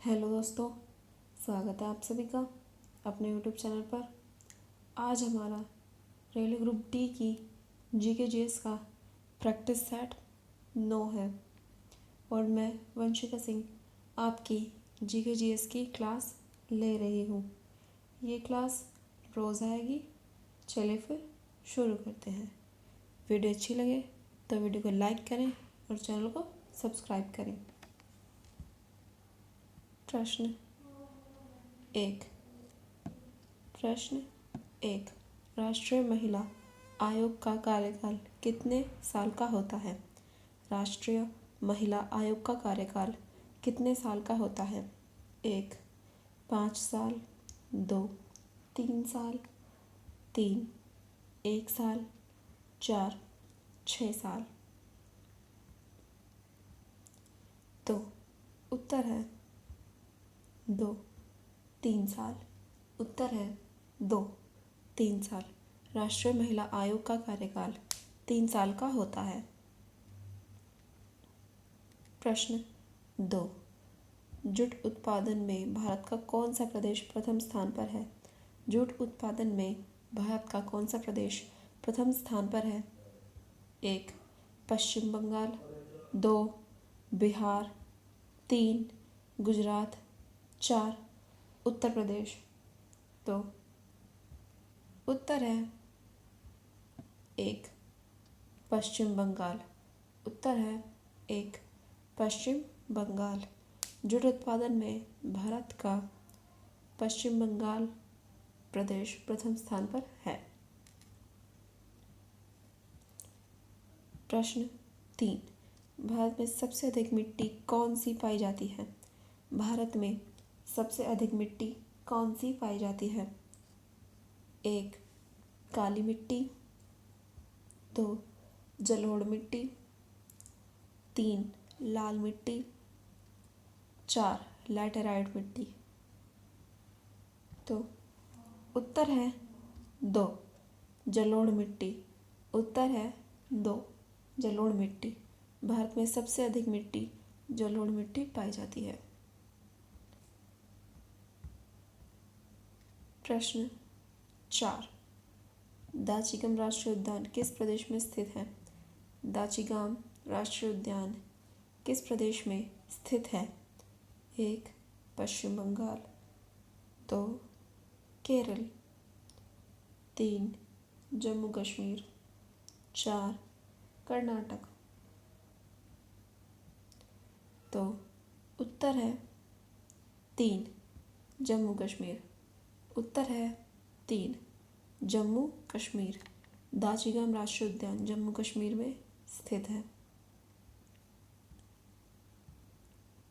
Hello दोस्तों, स्वागत है आप सभी का अपने यूट्यूब चैनल पर। आज हमारा रेलवे ग्रुप डी की जीके जीएस का प्रैक्टिस सेट 9 है और मैं वंशिका सिंह आपकी जीके जीएस की क्लास ले रही हूँ। ये क्लास रोज़ आएगी। चलिए फिर शुरू करते हैं। वीडियो अच्छी लगे तो वीडियो को लाइक करें और चैनल को सब्सक्राइब करें। प्रश्न एक राष्ट्रीय महिला आयोग का कार्यकाल कितने साल का होता है? राष्ट्रीय महिला आयोग का कार्यकाल कितने साल का होता है? 1. 5 साल, 2. 3 साल, 3. 1 साल, 4. 6 साल। तो उत्तर है 2. 3 साल। उत्तर है 2. 3 साल। राष्ट्रीय महिला आयोग का कार्यकाल 3 साल का होता है। प्रश्न 2. जूट उत्पादन में भारत का कौन सा प्रदेश प्रथम स्थान पर है? जूट उत्पादन में भारत का कौन सा प्रदेश प्रथम स्थान पर है? 1. पश्चिम बंगाल, 2. बिहार, 3. गुजरात, 4. उत्तर प्रदेश। तो उत्तर है 1. पश्चिम बंगाल। उत्तर है 1. पश्चिम बंगाल। जूट उत्पादन में भारत का पश्चिम बंगाल प्रदेश प्रथम स्थान पर है। प्रश्न 3. भारत में सबसे अधिक मिट्टी कौन सी पाई जाती है? भारत में सबसे अधिक मिट्टी कौन सी पाई जाती है? 1. काली मिट्टी, 2. जलोढ़ मिट्टी, 3. लाल मिट्टी, 4. लैटेराइट मिट्टी। तो उत्तर है 2. जलोढ़ मिट्टी। उत्तर है 2. जलोढ़ मिट्टी। भारत में सबसे अधिक मिट्टी जलोढ़ मिट्टी पाई जाती है। प्रश्न 4. दाचिगम राष्ट्रीय उद्यान किस प्रदेश में स्थित है? दाचिगम राष्ट्रीय उद्यान किस प्रदेश में स्थित है? 1. पश्चिम बंगाल, 2. केरल, 3. जम्मू कश्मीर, 4. कर्नाटक। तो उत्तर है 3. जम्मू कश्मीर। उत्तर है 3. जम्मू कश्मीर। दाचिगम राष्ट्रीय उद्यान जम्मू कश्मीर में स्थित है।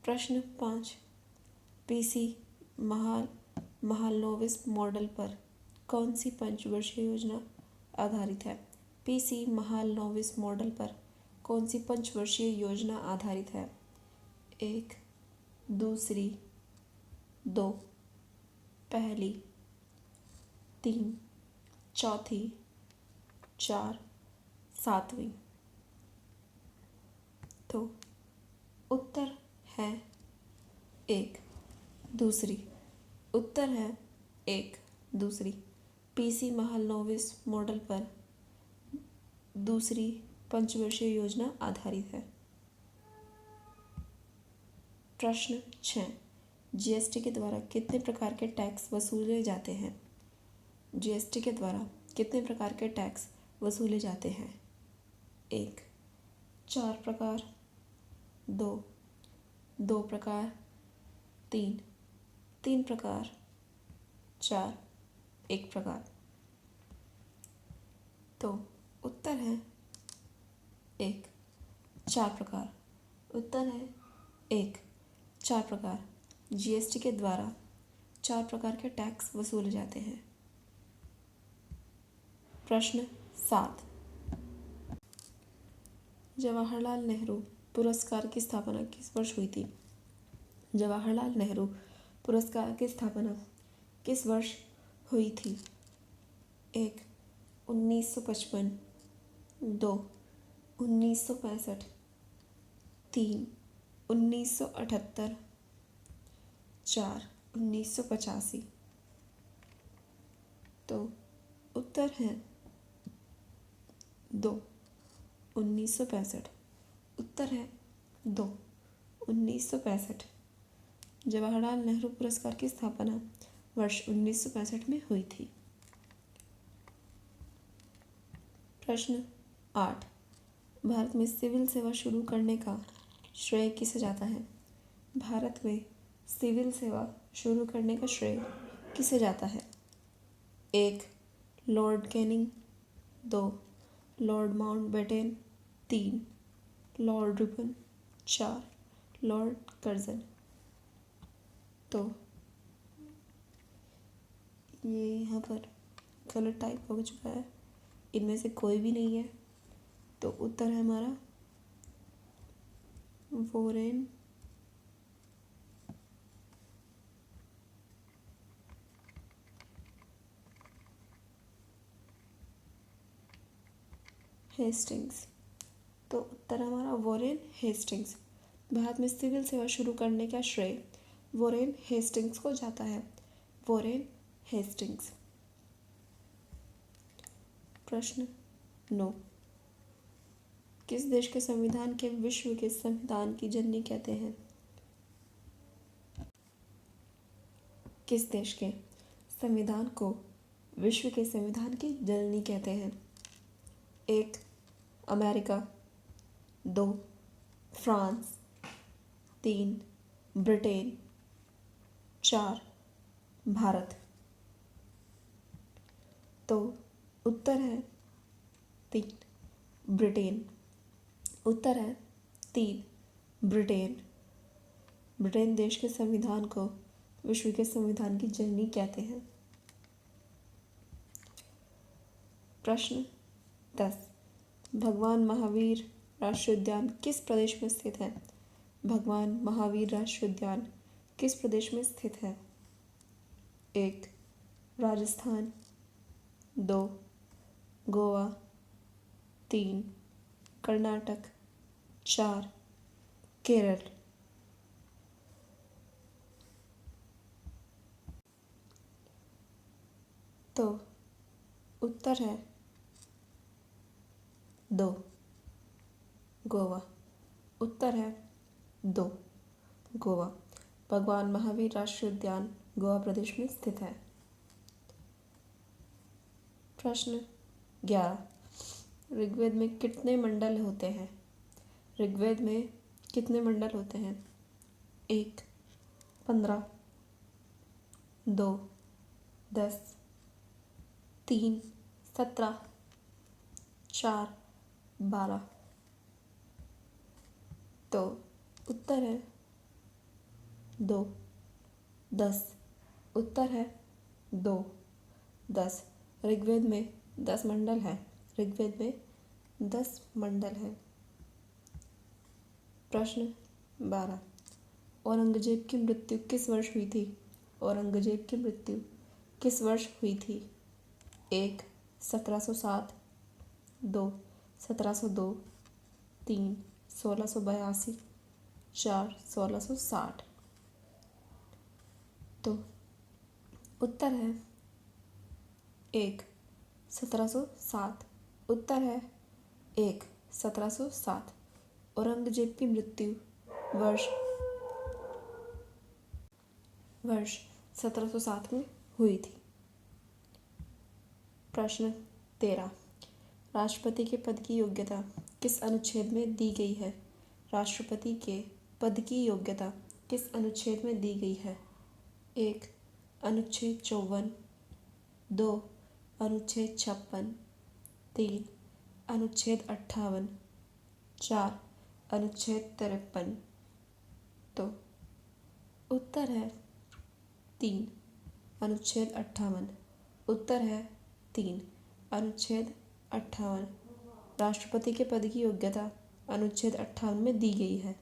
प्रश्न 5. पीसी महालनोबिस मॉडल पर कौन सी पंचवर्षीय योजना आधारित है? पीसी महालनोबिस मॉडल पर कौन सी पंचवर्षीय योजना आधारित है? 1. दूसरी, 2. पहली, 3. चौथी, 4. सातवीं। तो उत्तर है 1. दूसरी। उत्तर है 1. दूसरी। पीसी महालनोबिस मॉडल पर दूसरी पंचवर्षीय योजना आधारित है। प्रश्न 6. जीएसटी के द्वारा कितने प्रकार के टैक्स वसूले जाते हैं? जीएसटी के द्वारा कितने प्रकार के टैक्स वसूले जाते हैं? 1. 4 प्रकार, 2. 2 प्रकार, 3. 3 प्रकार, 4. 1 प्रकार। तो उत्तर है 1. 4 प्रकार। उत्तर है 1. 4 प्रकार। जीएसटी के द्वारा 4 प्रकार के टैक्स वसूले जाते हैं। प्रश्न 7. जवाहरलाल नेहरू पुरस्कार की स्थापना किस वर्ष हुई थी? जवाहरलाल नेहरू पुरस्कार की स्थापना किस वर्ष हुई थी? 1. 1955, 2. 1965, 3. 1978, 4 1985। तो उत्तर है 2 1965। उत्तर है 2 1965। जवाहरलाल नेहरू पुरस्कार की स्थापना वर्ष 1965 में हुई थी। प्रश्न 8। भारत में सिविल सेवा शुरू करने का श्रेय किसे जाता है? भारत में सिविल सेवा शुरू करने का श्रेय किसे जाता है? 1 Lord Canning, 2 Lord Mountbatten, 3 Lord Ripon, 4 Lord Curzon. तो ये यहाँ पर गलत टाइप हो चुका है, इनमें से कोई भी नहीं है। तो उत्तर है हमारा वॉरेन हेस्टिंग्स। तो उत्तर हमारा वॉरेन हेस्टिंग्स। भारत में सिविल सेवा शुरू करने का श्रेय वॉरेन हेस्टिंग्स को जाता है। Warren Hastings. प्रश्न 9। किस देश के संविधान के विश्व के संविधान की जननी कहते हैं? किस देश के संविधान को विश्व के संविधान की जननी कहते हैं? 1 अमेरिका, 2 फ्रांस, 3 ब्रिटेन, 4 भारत। तो उत्तर है 3 ब्रिटेन। उत्तर है 3 ब्रिटेन। ब्रिटेन देश के संविधान को विश्व के संविधान की जननी कहते हैं। प्रश्न 10। भगवान महावीर राष्ट्रीय उद्यान किस प्रदेश में स्थित है? भगवान महावीर राष्ट्रीय उद्यान किस प्रदेश में स्थित है? 1 राजस्थान, 2 गोवा, 3 कर्नाटक, 4 केरल। तो उत्तर है 2 गोवा। उत्तर है 2 गोवा। भगवान महावीर राष्ट्रीय उद्यान गोवा प्रदेश में स्थित है। प्रश्न 11। ऋग्वेद में कितने मंडल होते हैं? ऋग्वेद में कितने मंडल होते हैं? 1 15, 2 10, 3 17, 4 12। तो उत्तर है 2 10। उत्तर है 2 10। ऋग्वेद में 10 मंडल है। ऋग्वेद में 10 मंडल है। प्रश्न 12। औरंगजेब की मृत्यु किस वर्ष हुई थी? औरंगजेब की मृत्यु किस वर्ष हुई थी? 1 1707, 2 1702, 3 1682, 4 1660। तो उत्तर है 1 1707। उत्तर है 1 1707। औरंगजेब की मृत्यु वर्ष 1707 में हुई थी। प्रश्न 13। राष्ट्रपति के पद की योग्यता किस अनुच्छेद में दी गई है? राष्ट्रपति के पद की योग्यता किस अनुच्छेद में दी गई है? 1 अनुच्छेद 54, 2 अनुच्छेद 56, 3 अनुच्छेद 58, 4 अनुच्छेद 53। तो उत्तर है 3 अनुच्छेद 58। उत्तर है 3 अनुच्छेद 58। राष्ट्रपति के पद की योग्यता अनुच्छेद 58 में दी गई है।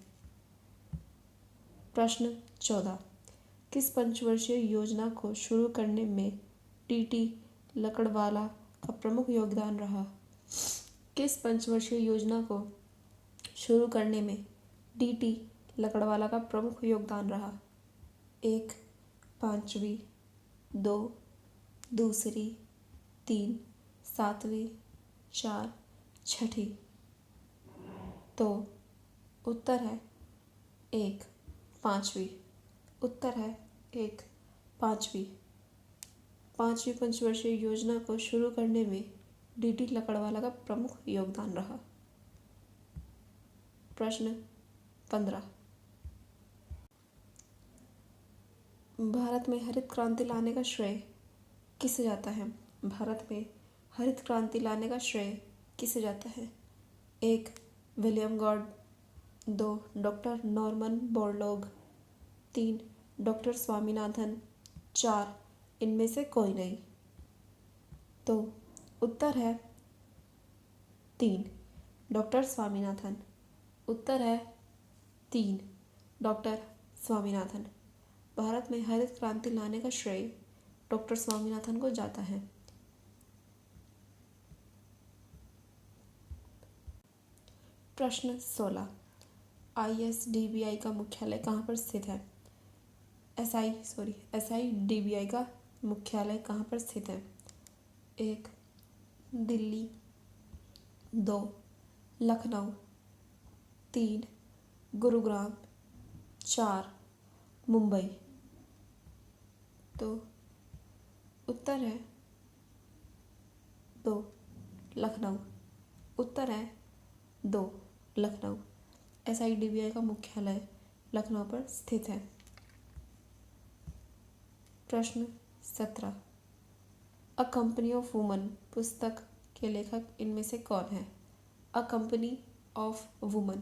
प्रश्न 14। किस पंचवर्षीय योजना को शुरू करने में टी लकड़वाला का प्रमुख योगदान रहा? किस पंचवर्षीय योजना को शुरू करने में टी लकड़वाला का प्रमुख योगदान रहा? एक, पांचवी, दो, दूसरी, तीन, सातवीं, चार, छठी। तो उत्तर है एक, पांचवी। उत्तर है एक, पांचवी। पांचवी पंचवर्षीय योजना को शुरू करने में डी.डी. लकड़वाला का प्रमुख योगदान रहा। प्रश्न 15। भारत में हरित क्रांति लाने का श्रेय किसे जाता है? भारत में हरित क्रांति लाने का श्रेय किसे जाता है? एक, विलियम गॉड। दो, डॉक्टर नॉर्मन बोरलॉग। तीन, डॉक्टर स्वामीनाथन। चार, इनमें से कोई नहीं। तो उत्तर है तीन, डॉक्टर स्वामीनाथन। उत्तर है तीन, डॉक्टर स्वामीनाथन। भारत में हरित क्रांति लाने का श्रेय डॉक्टर स्वामीनाथन को जाता है। प्रश्न 16। ISDBI का मुख्यालय कहाँ पर स्थित है? SIDBI का मुख्यालय कहाँ पर स्थित है? एक, दिल्ली। दो, लखनऊ। तीन, गुरुग्राम। चार, मुंबई। तो उत्तर है दो, लखनऊ। उत्तर है दो, लखनऊ। SIDBI का मुख्यालय लखनऊ पर स्थित है। प्रश्न 17। अ कंपनी ऑफ वुमन पुस्तक के लेखक इनमें से कौन है? अ कंपनी ऑफ वुमन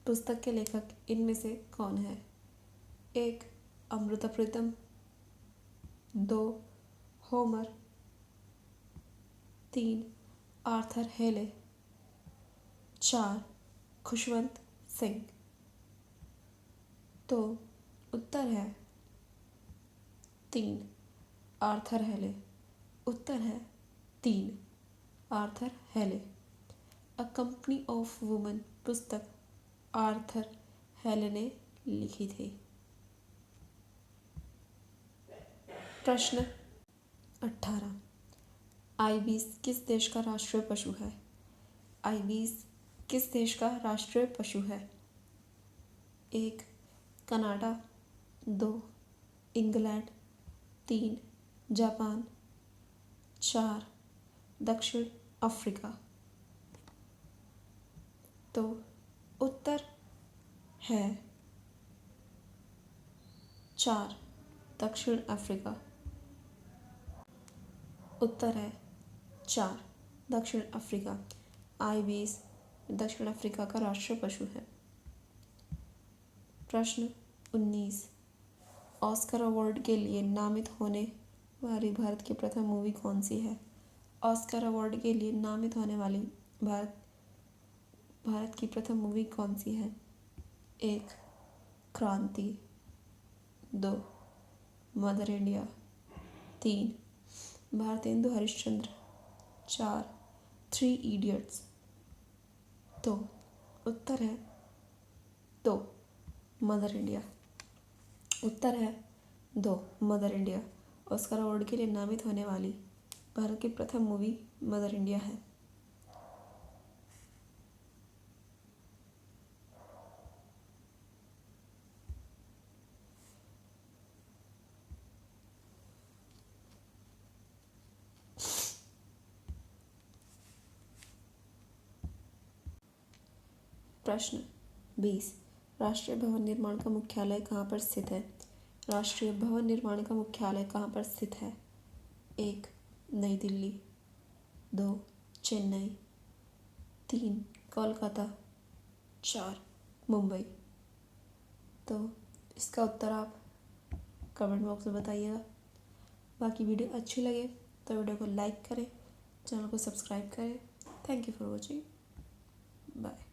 पुस्तक के लेखक इनमें से कौन है? एक, अमृता प्रीतम। दो, होमर। तीन, आर्थर हेले। चार, खुशवंत सिंह। तो उत्तर है तीन, आर्थर हेले। उत्तर है तीन, आर्थर हेले। अ कंपनी ऑफ वुमन पुस्तक आर्थर हेले ने लिखी थी। प्रश्न 18। आइबिस किस देश का राष्ट्रीय पशु है? आइबिस किस देश का राष्ट्रीय पशु है? एक, कनाडा। दो, इंग्लैंड। तीन, जापान। चार, दक्षिण अफ्रीका। तो उत्तर है चार, दक्षिण अफ्रीका। उत्तर है चार, दक्षिण अफ्रीका। आइबिस दक्षिण अफ्रीका का राष्ट्रीय पशु है। प्रश्न 19। ऑस्कर अवार्ड के लिए नामित होने वाली भारत की प्रथम मूवी कौन सी है? ऑस्कर अवार्ड के लिए नामित होने वाली भारत की प्रथम मूवी कौन सी है? एक, क्रांति। दो, मदर इंडिया। तीन, भारतेंदु हरिश्चंद्र। चार, थ्री इडियट्स। तो उत्तर है दो, मदर इंडिया। उत्तर है दो, मदर इंडिया। ऑस्कर अवार्ड के लिए नामित होने वाली भारत की प्रथम मूवी मदर इंडिया है। प्रश्न 20। राष्ट्रीय भवन निर्माण का मुख्यालय कहाँ पर स्थित है? राष्ट्रीय भवन निर्माण का मुख्यालय कहाँ पर स्थित है? एक, नई दिल्ली। दो, चेन्नई। तीन, कोलकाता। चार, मुंबई। तो इसका उत्तर आप कमेंट बॉक्स में बताइएगा। बाकी वीडियो अच्छी लगे तो वीडियो को लाइक करें, चैनल को सब्सक्राइब करें। Thank you for watching. Bye.